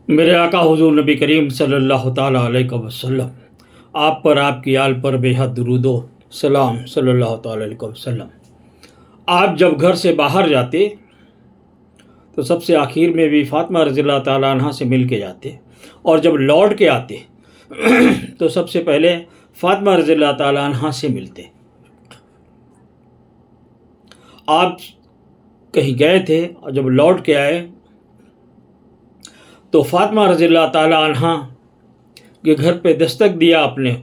میرے آقا حضور نبی کریم صلی اللہ تعالیٰ علیہ وسلم، آپ پر، آپ کی آل پر بے حد درود و سلام صلی اللہ تعالیٰ علیہ وسلم۔ آپ جب گھر سے باہر جاتے تو سب سے آخر میں بھی فاطمہ رضی اللہ تعالیٰ عنہ سے مل کے جاتے، اور جب لوٹ کے آتے تو سب سے پہلے فاطمہ رضی اللہ تعالیٰ عنہ سے ملتے۔ آپ کہیں گئے تھے اور جب لوٹ کے آئے تو فاطمہ رضی اللہ تعالیٰ عنہ کے گھر پہ دستک دیا آپ نے،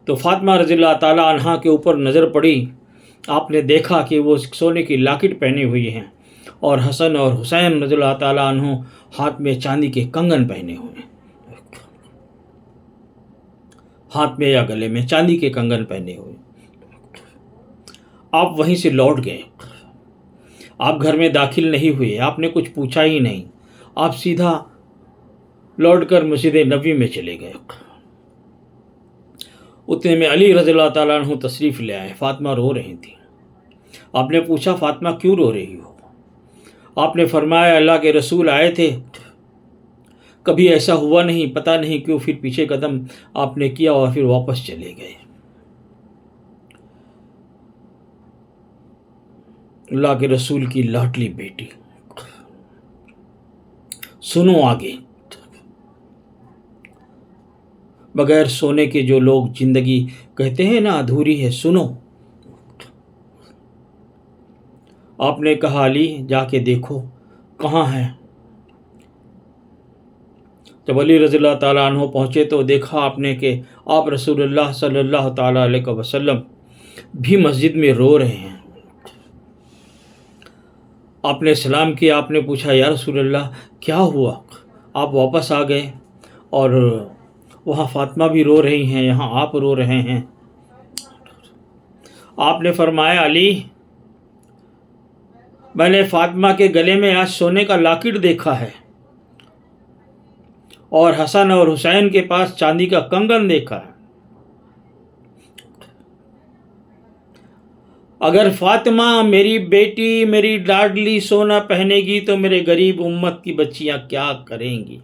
تو فاطمہ رضی اللہ تعالیٰ عنہ کے اوپر نظر پڑی۔ آپ نے دیکھا کہ وہ سونے کی لاکٹ پہنی ہوئی ہیں، اور حسن اور حسین رضی اللہ تعالیٰ عنہ ہاتھ میں چاندی کے کنگن پہنے ہوئے ہیں، ہاتھ میں یا گلے میں چاندی کے کنگن پہنے ہوئے۔ آپ وہیں سے لوٹ گئے، آپ گھر میں داخل نہیں ہوئے، آپ نے کچھ پوچھا ہی نہیں، آپ سیدھا لوٹ کر مسجد نبوی میں چلے گئے۔ اتنے میں علی رضی اللہ تعالیٰ عنہ تشریف لے آئے۔ فاطمہ رو رہی تھی۔ آپ نے پوچھا فاطمہ کیوں رو رہی ہو؟ آپ نے فرمایا اللہ کے رسول آئے تھے، کبھی ایسا ہوا نہیں، پتہ نہیں کیوں پھر پیچھے قدم آپ نے کیا اور پھر واپس چلے گئے۔ اللہ کے رسول کی لاڈلی بیٹی، سنو آگے، بغیر سونے کے جو لوگ زندگی کہتے ہیں نا ادھوری ہے، سنو۔ آپ نے کہا علی جا کے دیکھو کہاں ہے۔ جب علی رضی اللہ تعالیٰ عنہ پہنچے تو دیکھا آپ نے کہ آپ رسول اللہ صلی اللہ تعالیٰ علیہ وسلم بھی مسجد میں رو رہے ہیں۔ آپ نے سلام کیا، آپ نے پوچھا یا رسول اللہ کیا ہوا؟ آپ واپس آ گئے، اور وہاں فاطمہ بھی رو رہی ہیں، یہاں آپ رو رہے ہیں۔ آپ نے فرمایا علی میں نے فاطمہ کے گلے میں آج سونے کا لاکٹ دیکھا ہے، اور حسن اور حسین کے پاس چاندی کا کنگن دیکھا ہے۔ اگر فاطمہ میری بیٹی، میری لاڈلی سونا پہنے گی تو میرے غریب امت کی بچیاں کیا کریں گی؟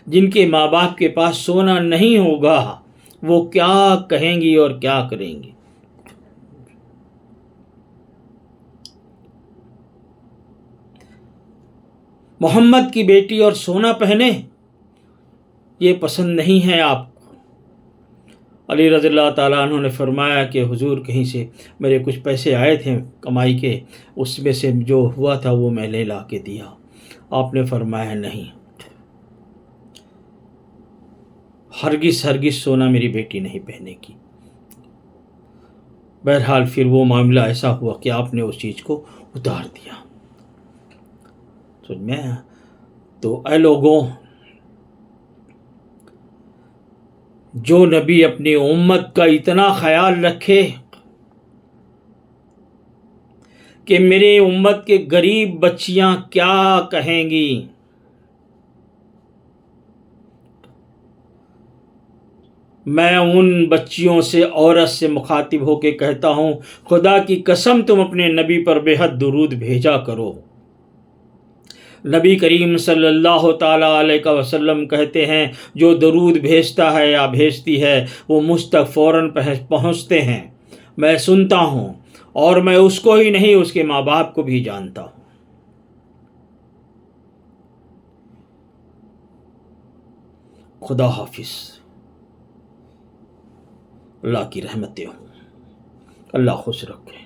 جن کے ماں باپ کے پاس سونا نہیں ہوگا وہ کیا کہیں گی اور کیا کریں گی؟ محمد کی بیٹی اور سونا پہنے، یہ پسند نہیں ہے آپ کو۔ علی رضی اللہ تعالیٰ عنہ نے فرمایا کہ حضور کہیں سے میرے کچھ پیسے آئے تھے کمائی کے، اس میں سے جو ہوا تھا وہ میں نے لا کے دیا۔ آپ نے فرمایا نہیں، ہرگز ہرگز سونا میری بیٹی نہیں پہنے گی۔ بہرحال پھر وہ معاملہ ایسا ہوا کہ آپ نے اس چیز کو اتار دیا۔ تو اے لوگوں، جو نبی اپنی امت کا اتنا خیال رکھے کہ میرے امت کے غریب بچیاں کیا کہیں گی، میں ان بچیوں سے، عورت سے مخاطب ہو کے کہتا ہوں خدا کی قسم تم اپنے نبی پر بے حد درود بھیجا کرو۔ نبی کریم صلی اللہ تعالیٰ علیہ وسلم کہتے ہیں جو درود بھیجتا ہے یا بھیجتی ہے وہ مجھ تک فوراً پہنچتے ہیں، میں سنتا ہوں، اور میں اس کو ہی نہیں اس کے ماں باپ کو بھی جانتا ہوں۔ خدا حافظ، اللہ کی رحمتیں ہوں، اللہ خوش رکھے۔